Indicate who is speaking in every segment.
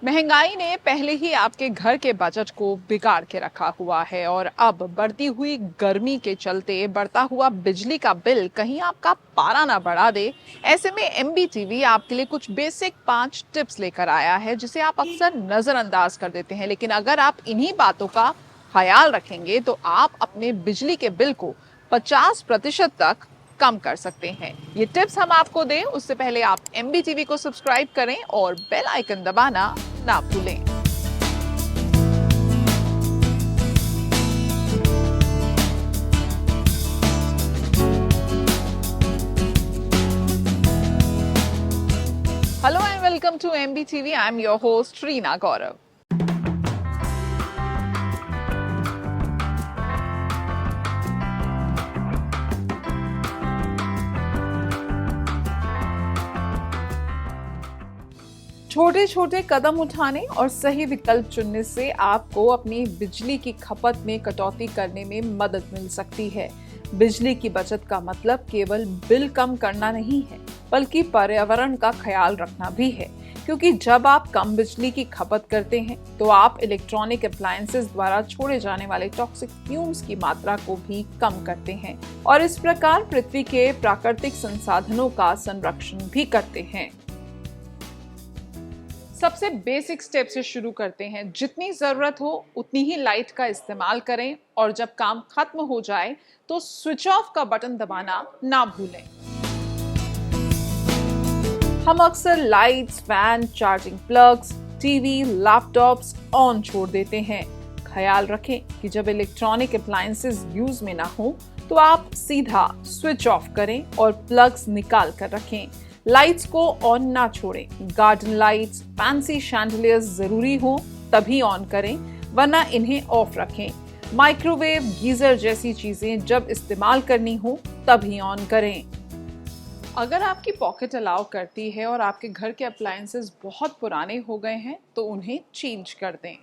Speaker 1: महंगाई ने पहले ही आपके घर के बजट को बिगाड़ के रखा हुआ है और अब बढ़ती हुई गर्मी के चलते बढ़ता हुआ बिजली का बिल कहीं आपका पारा ना बढ़ा दे। ऐसे में एमबीटीवी आपके लिए कुछ बेसिक 5 टिप्स लेकर आया है जिसे आप अक्सर नजरअंदाज कर देते हैं, लेकिन अगर आप इन्हीं बातों का ख्याल रखेंगे तो आप अपने बिजली के बिल को 50% तक कम कर सकते हैं। ये टिप्स हम आपको दें उससे पहले आप एमबीटीवी को सब्सक्राइब करें और बेल आइकन दबाना ना भूलें। Hello and welcome to MBTV. I'm your host Reena Gaurav. छोटे छोटे कदम उठाने और सही विकल्प चुनने से आपको अपनी बिजली की खपत में कटौती करने में मदद मिल सकती है। बिजली की बचत का मतलब केवल बिल कम करना नहीं है, बल्कि पर्यावरण का ख्याल रखना भी है, क्योंकि जब आप कम बिजली की खपत करते हैं तो आप इलेक्ट्रॉनिक अप्लायंसेस द्वारा छोड़े जाने वाले टॉक्सिक फ्यूम्स की मात्रा को भी कम करते हैं और इस प्रकार पृथ्वी के प्राकृतिक संसाधनों का संरक्षण भी करते हैं। सबसे बेसिक स्टेप से शुरू करते हैं। जितनी जरूरत हो उतनी ही लाइट का इस्तेमाल करें और जब काम खत्म हो जाए तो स्विच ऑफ का बटन दबाना ना भूलें। हम अक्सर lights, fan, charging plugs, TV, laptops on छोड़ देते हैं। ख्याल रखें कि जब इलेक्ट्रॉनिक अप्लायंसेस यूज में ना हो तो आप सीधा स्विच ऑफ करें और प्लग्स निकाल कर रखें। लाइट्स को ऑन ना छोड़ें। गार्डन लाइट्स, फैंसी शैंडलियर्स जरूरी हो तभी ऑन करें, वरना इन्हें ऑफ रखें। माइक्रोवेव, गीजर जैसी चीजें जब इस्तेमाल करनी हो तभी ऑन करें। अगर आपकी पॉकेट अलाउ करती है और आपके घर के अप्लायंसेस बहुत पुराने हो गए हैं तो उन्हें चेंज कर दें।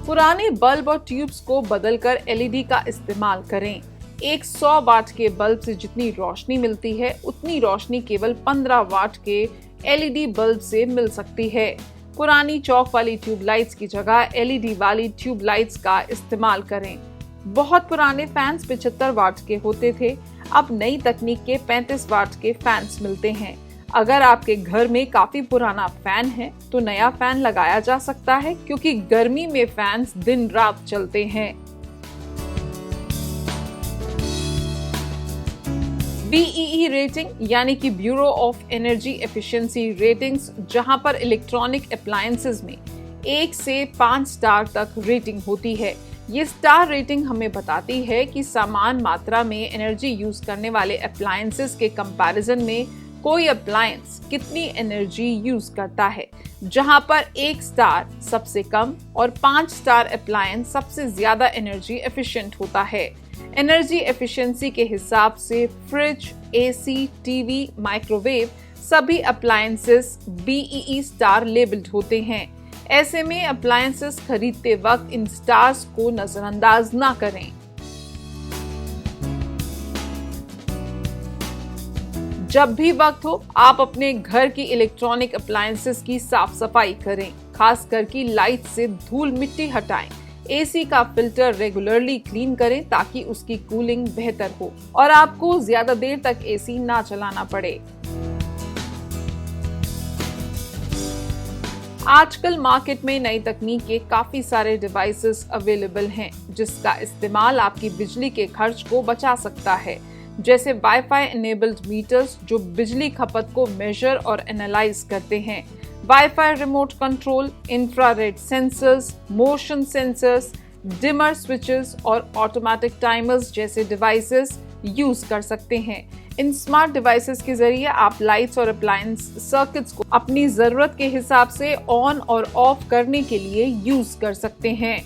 Speaker 1: पुराने बल्ब और ट्यूब्स को बदलकर एलईडी का इस्तेमाल करें। एक 100 वाट के बल्ब से जितनी रोशनी मिलती है उतनी रोशनी केवल 15 वाट के एलईडी बल्ब से मिल सकती है। पुरानी चौक वाली ट्यूबलाइट्स की जगह एलईडी वाली ट्यूबलाइट्स का इस्तेमाल करें। बहुत पुराने फैंस 75 वाट के होते थे, अब नई तकनीक के 35 वाट के फैंस मिलते हैं। अगर आपके घर में काफी पुराना फैन है तो नया फैन लगाया जा सकता है, क्योंकि गर्मी में फैंस दिन रात चलते हैं। BEE रेटिंग यानी कि bureau of energy efficiency ratings, जहां पर इलेक्ट्रॉनिक अप्लायंसेस में 1 से 5 स्टार तक रेटिंग होती है। ये स्टार रेटिंग हमें बताती है कि समान मात्रा में एनर्जी यूज करने वाले अप्लायंसेस के कंपैरिजन में कोई अप्लायंस कितनी एनर्जी यूज करता है, जहां पर 1 स्टार सबसे कम और 5 स्टार अप्लायंस सबसे ज्यादा एनर्जी एफिशिएंट होता है। एनर्जी एफिशिएंसी के हिसाब से फ्रिज, एसी, टीवी, माइक्रोवेव सभी अप्लायंसेस BEE स्टार लेबल्ड होते हैं। ऐसे में अप्लायंसेस खरीदते वक्त इन स्टार्स को नजरअंदाज ना करें। जब भी वक्त हो आप अपने घर की इलेक्ट्रॉनिक अप्लायंसेस की साफ सफाई करें, खासकर की लाइट से धूल मिट्टी हटाएं। एसी का फिल्टर रेगुलरली क्लीन करें ताकि उसकी कूलिंग बेहतर हो और आपको ज्यादा देर तक एसी ना चलाना पड़े। आजकल मार्केट में नई तकनीक के काफी सारे डिवाइसेस अवेलेबल हैं, जिसका इस्तेमाल आपकी बिजली के खर्च को बचा सकता है, जैसे वाईफाई एनेबल्ड मीटर्स जो बिजली खपत को मेजर और एनालाइज करते हैं। Wifi remote control, infrared sensors, motion sensors, dimmer switches और ऑटोमेटिक टाइमर्स जैसे डिवाइसेस यूज कर सकते हैं। इन स्मार्ट डिवाइसेस के जरिए आप लाइट्स और अप्लायंस सर्किट्स को अपनी जरूरत के हिसाब से ऑन और ऑफ करने के लिए यूज कर सकते हैं।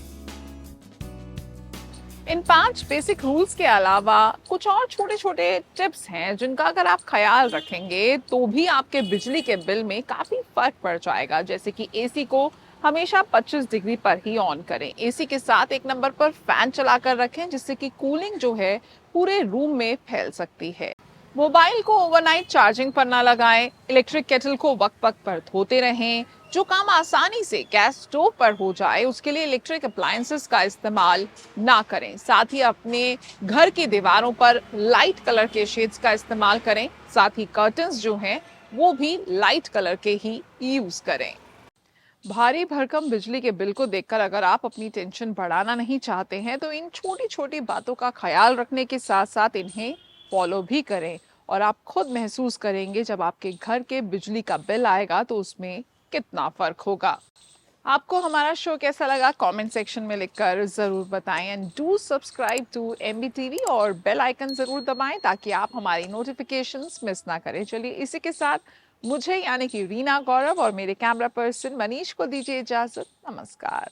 Speaker 1: इन 5 बेसिक रूल्स के अलावा कुछ और छोटे छोटे टिप्स हैं जिनका अगर आप ख्याल रखेंगे तो भी आपके बिजली के बिल में काफी फर्क पड़ जाएगा। जैसे कि एसी को हमेशा 25 डिग्री पर ही ऑन करें। एसी के साथ 1 नंबर पर फैन चलाकर रखें, जिससे कि कूलिंग जो है पूरे रूम में फैल सकती है। मोबाइल को ओवरनाइट चार्जिंग पर ना लगाएं, इलेक्ट्रिक केटल को वक्त वक्त पर धोते रहें। जो काम आसानी से गैस स्टोव पर हो जाए उसके लिए इलेक्ट्रिक अप्लायंसेस का इस्तेमाल ना करें। साथ ही अपने घर की दीवारों पर लाइट कलर के शेड्स का इस्तेमाल करें। साथ ही कर्टन्स जो हैं वो भी लाइट कलर के ही यूज करें। भारी भरकम बिजली के बिल को देखकर अगर आप अपनी टेंशन बढ़ाना नहीं चाहते हैं तो इन छोटी छोटी बातों का ख्याल रखने के साथ साथ इन्हें फॉलो भी करें। और आप खुद महसूस करेंगे जब आपके घर के बिजली का बिल आएगा तो उसमें कितना फर्क होगा। आपको हमारा शो कैसा लगा कमेंट सेक्शन में लिखकर जरूर बताएं। And do subscribe to MBTV और बेल आइकन जरूर दबाएं ताकि आप हमारी नोटिफिकेशंस मिस ना करें। चलिए इसी के साथ मुझे यानी कि रीना गौरव और मेरे कैमरा पर्सन मनीष को दीजिए इजाजत। नमस्कार।